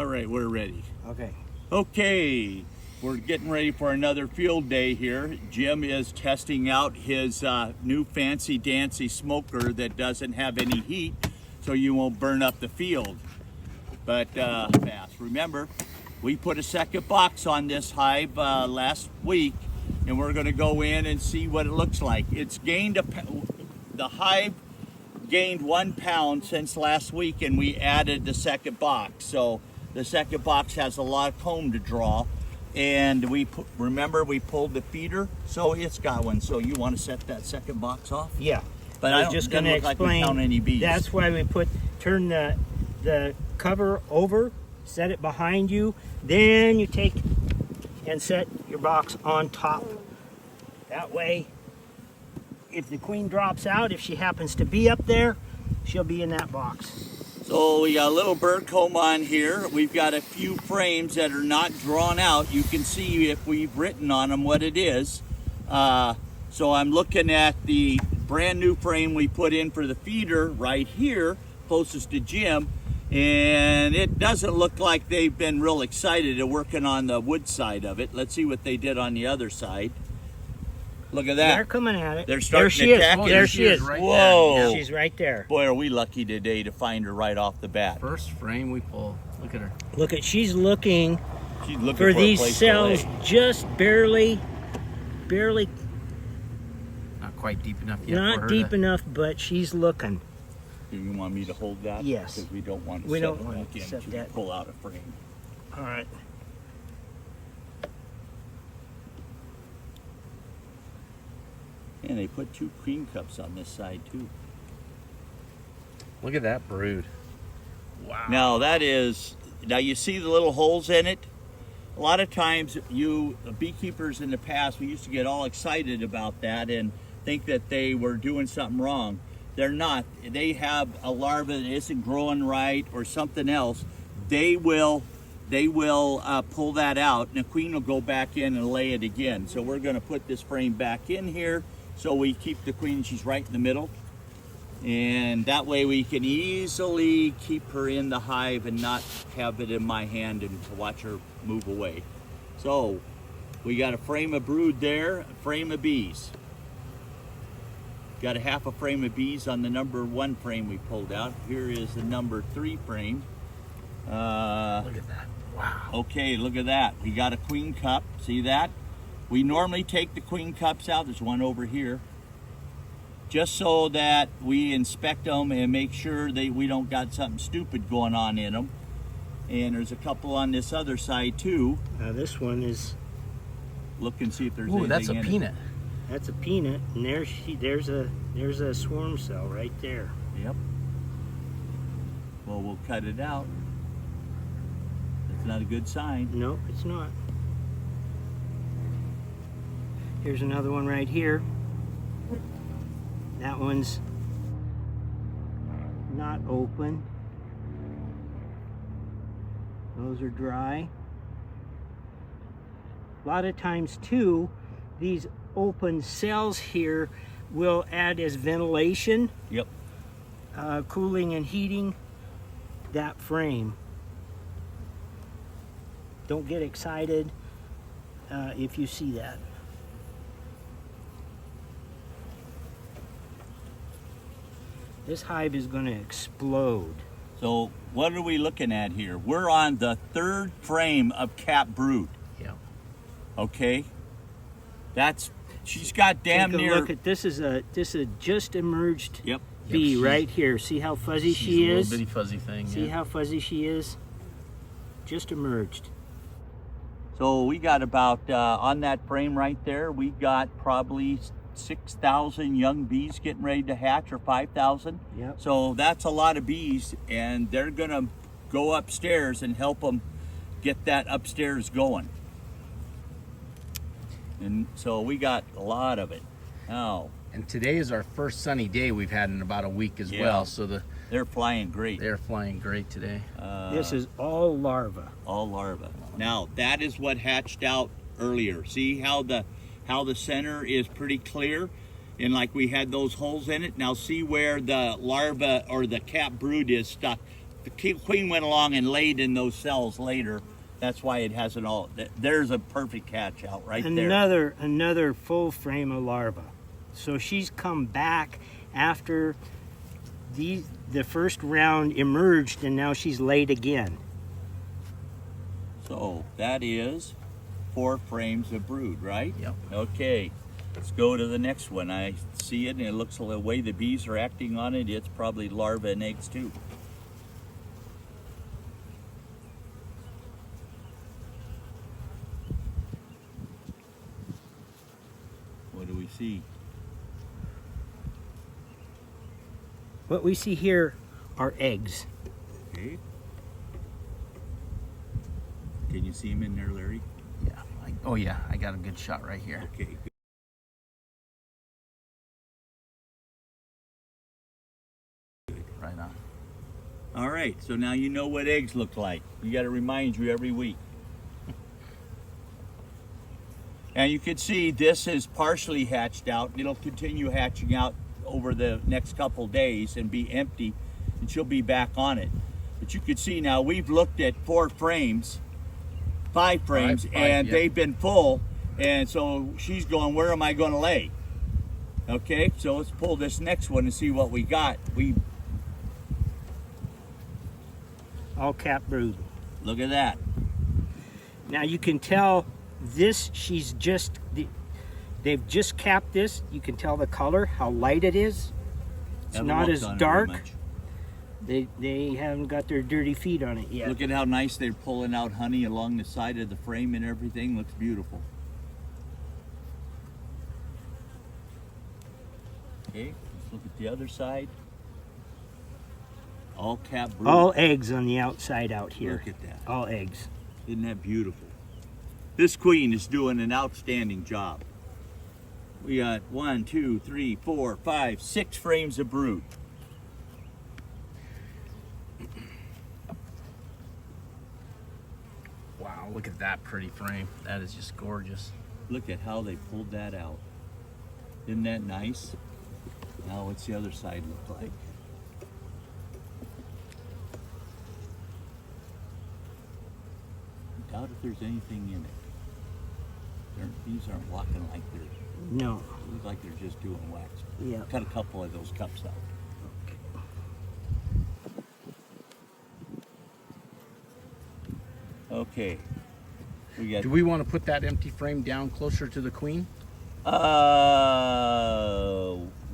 All right, we're ready. Okay. Okay, we're getting ready for another field day here. Jim is testing out his new fancy dancy smoker that doesn't have any heat, so you won't burn up the field. But fast. Remember, we put a second box on this hive last week, and we're going to go in and see what it looks like. It's gained the hive gained 1 pound since last week, and we added the second box. So the second box has a lot of comb to draw, and remember we pulled the feeder, so it's got one. So you want to set that second box off? Yeah. But I was just going to explain. Like any bees. That's why we turn the cover over, set it behind you, then you take and set your box on top. That way, if the queen drops out, if she happens to be up there, she'll be in that box. So we got a little bird comb on here. We've got a few frames that are not drawn out. You can see if we've written on them what it is. So I'm looking at the brand new frame we put in for the feeder right here, closest to Jim, and it doesn't look like they've been real excited at working on the wood side of it. Let's see what they did on the other side. Look at that. They're coming at it. They're starting to attack it. There she is. Right Whoa. there. She's right there. Boy, are we lucky today to find her right off the bat. First frame we pull. Look at her. Look at, she's looking for these cells just barely, Not quite deep enough yet. not deep enough, but she's looking. Do you want me to hold that? Yes. Because we don't want to We set don't it want back to in set to that. pull out a frame. All right. And they put 2 queen cups on this side too. Look at that brood. Wow. Now you see the little holes in it? A lot of times beekeepers in the past, we used to get all excited about that and think that they were doing something wrong. They're not. They have a larva that isn't growing right or something else. They will pull that out, and the queen will go back in and lay it again. So we're going to put this frame back in here so we keep the queen, she's right in the middle. And that way we can easily keep her in the hive and not have it in my hand and watch her move away. So we got a frame of brood there, a frame of bees. Got a half a frame of bees on the number 1 frame we pulled out. Here is the number 3 frame. Look at that. Wow. Okay, look at that. We got a queen cup. See that? We normally take the queen cups out. There's one over here. Just so that we inspect them and make sure that we don't got something stupid going on in them. And there's a couple on this other side too. Now this one is. Look and see if there's Ooh, anything that's a in peanut. it. That's a peanut, and there's a swarm cell right there. Yep. Well, we'll cut it out. That's not a good sign. No, it's not. Here's another one right here. That one's not open. Those are dry. A lot of times too, these open cells here will add as ventilation. Yep. Cooling and heating that frame. Don't get excited if you see that. This hive is going to explode. So what are we looking at here? We're on the 3rd frame of cap brood. Yeah. Okay. She's got damn Take a near. look at this is a just emerged Yep. bee Yep, right here. See how fuzzy She's she a is? little bitty fuzzy thing. See yeah. how fuzzy she is? Just emerged. So we got about on that frame right there. We got probably 6,000 young bees getting ready to hatch, or 5,000. Yep. So that's a lot of bees, and they're gonna go upstairs and help them get that upstairs going. And so we got a lot of it. Oh, And today is our first sunny day we've had in about a week as Yeah. well. So they're flying great. they're flying great today. This is all larva. All larvae. Now that is what hatched out earlier. See how the center is pretty clear, and like we had those holes in it. Now see where the larva or the cap brood is stuck the queen went along and laid in those cells later. That's why it hasn't all. There's a perfect hatch out right there. Another full frame of larva. So she's come back after the first round emerged, and now she's laid again. So that is 4 frames of brood, right? Yep. Okay, let's go to the next one. I see it, and it looks like the way the bees are acting on it, it's probably larvae and eggs too. What do we see? What we see here are eggs. Okay. Can you see them in there, Larry? Yeah. Oh yeah, I got a good shot right here. Okay. Good. Right on. All right, so now you know what eggs look like. You got to remind you every week. And you can see this is partially hatched out. It'll continue hatching out over the next couple days and be empty, and she'll be back on it. But you can see now we've looked at 4 frames, 5 frames, Five, and yeah. they've been full. And so she's going, where am I going to lay? Okay, so let's pull this next one and see what we got. All cap brood. Look at that. Now you can tell this, they've just capped this. You can tell the color, how light it is. It's Haven't not looked as on it dark. much. They haven't got their dirty feet on it yet. Look at how nice they're pulling out honey along the side of the frame and everything. Looks beautiful. Okay, let's look at the other side. All cap brood. All eggs on the outside out here. Look at that. All eggs. Isn't that beautiful? This queen is doing an outstanding job. We got 1, 2, 3, 4, 5, 6 frames of brood. Wow, look at that pretty frame. That is just gorgeous. Look at how they pulled that out. Isn't that nice? Now what's the other side look like? I doubt if there's anything in it. These aren't walking like they're, No. look like they're just doing wax. Yeah. Cut a couple of those cups out. Okay. We got Do we want to put that empty frame down closer to the queen?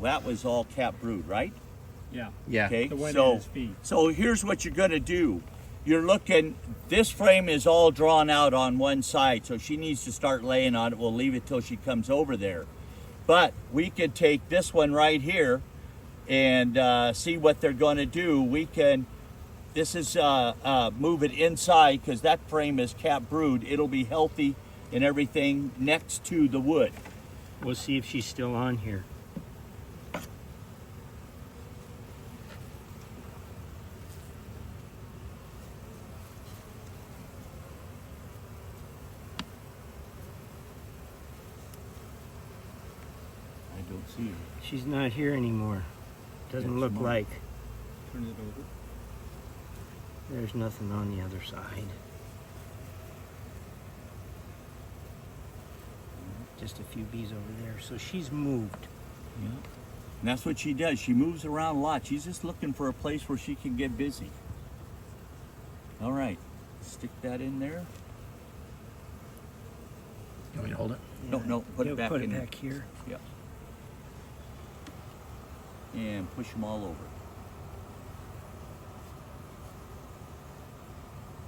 that was all cap brood, right? Yeah. Yeah. Okay. The one at So his feet. so here's what you're gonna do. You're looking, this frame is all drawn out on one side, so she needs to start laying on it. We'll leave it till she comes over there. But we could take this one right here and see what they're gonna do. We can, this is move it inside because that frame is cap brood. It'll be healthy and everything next to the wood. We'll see if she's still on here. I don't see her. She's not here anymore. Doesn't That's look smart. like. Turn it over. There's nothing on the other side. Just a few bees over there. So she's moved. Yeah. And that's what she does. She moves around a lot. She's just looking for a place where she can get busy. All right, stick that in there. You want me to hold it? No, put it back put in it there. back here. Yep. And push them all over.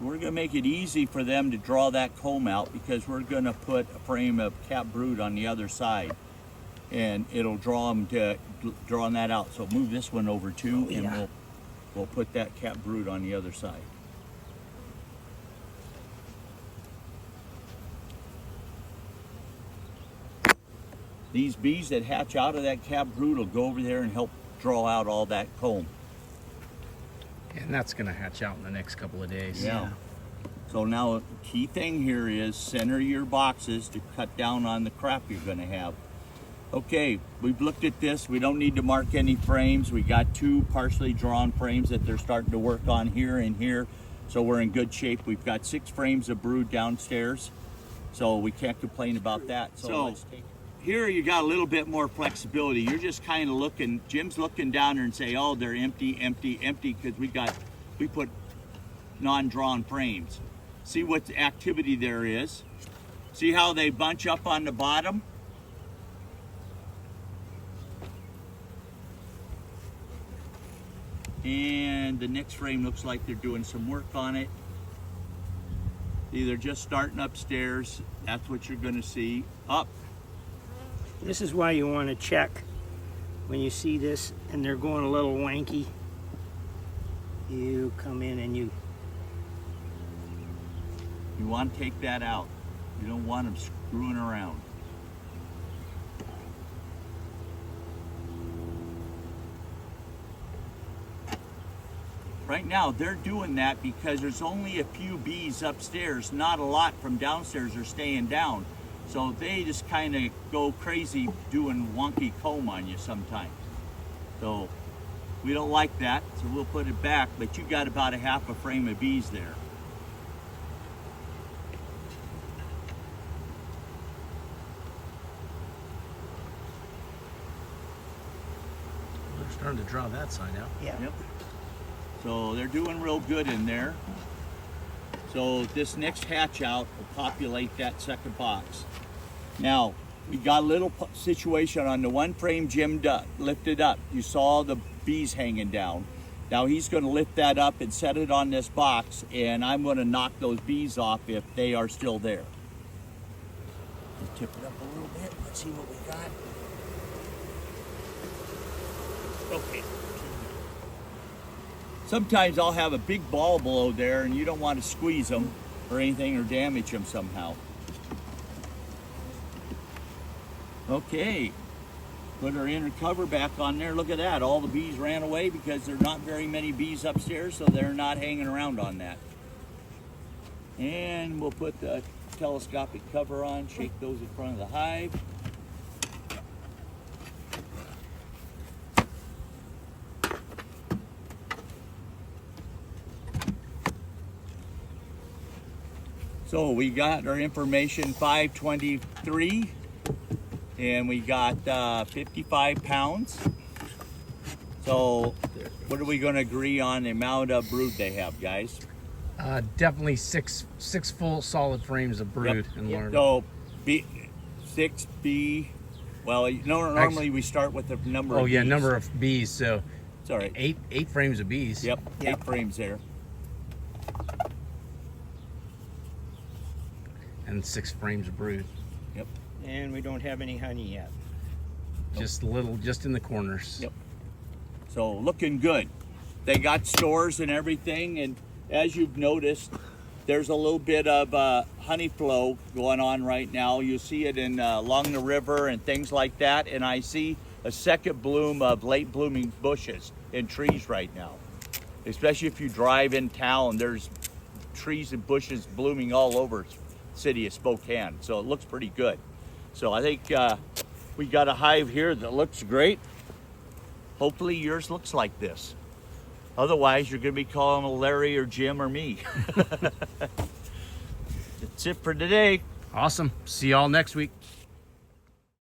We're going to make it easy for them to draw that comb out because we're going to put a frame of cap brood on the other side. And it'll draw them to drawing that out. So move this one over too, and yeah. we'll put that cap brood on the other side. These bees that hatch out of that cap brood will go over there and help draw out all that comb. And that's going to hatch out in the next couple of days. Yeah. So now, key thing here is center your boxes to cut down on the crap you're going to have. Okay, we've looked at this. We don't need to mark any frames. We got 2 partially drawn frames that they're starting to work on here and here. So we're in good shape. We've got 6 frames of brood downstairs. So we can't complain about that. So let's take here you got a little bit more flexibility. You're just kind of looking, Jim's looking down there and say, oh, they're empty, empty, empty, because we put non-drawn frames. See what activity there is. See how they bunch up on the bottom? And the next frame looks like they're doing some work on it. They're just starting upstairs. That's what you're going to see. Up. This is why you want to check when you see this and they're going a little wanky. You come in and you want to take that out. You don't want them screwing around. Right now, they're doing that because there's only a few bees upstairs. Not a lot from downstairs are staying down. So they just kind of go crazy doing wonky comb on you sometimes. So we don't like that, so we'll put it back, but you got about a half a frame of bees there. They're starting to draw that side out. yeah. Yep. So they're doing real good in there. So this next hatch out will populate that second box. Now, we got a little situation on the one frame Jim lifted up. You saw the bees hanging down. Now he's going to lift that up and set it on this box, and I'm going to knock those bees off if they are still there. Just tip it up a little bit. Let's see what we got. Okay. Sometimes I'll have a big ball below there and you don't want to squeeze them or anything or damage them somehow. Okay, put our inner cover back on there. Look at that, all the bees ran away because there are not very many bees upstairs, so they're not hanging around on that. And we'll put the telescopic cover on, shake those in front of the hive. So we got our information 523 and we got 55 pounds. So what are we going to agree on the amount of brood they have, guys? Definitely six full solid frames of brood and larvae. So six bee. Well, normally we start with the number. Oh of yeah, bees. number of bees. So it's all right. Eight frames of bees. Yep, 8 frames there. And 6 frames of brood. Yep. And we don't have any honey yet. Just a little, just in the corners. Yep. So looking good. They got stores and everything, and as you've noticed, there's a little bit of honey flow going on right now. You see it in along the river and things like that, and I see a second bloom of late blooming bushes and trees right now. Especially if you drive in town, there's trees and bushes blooming all over the city of Spokane, so it looks pretty good. So I think we got a hive here that looks great. Hopefully yours looks like this. Otherwise, you're going to be calling Larry or Jim or me. That's it for today. Awesome. See y'all next week.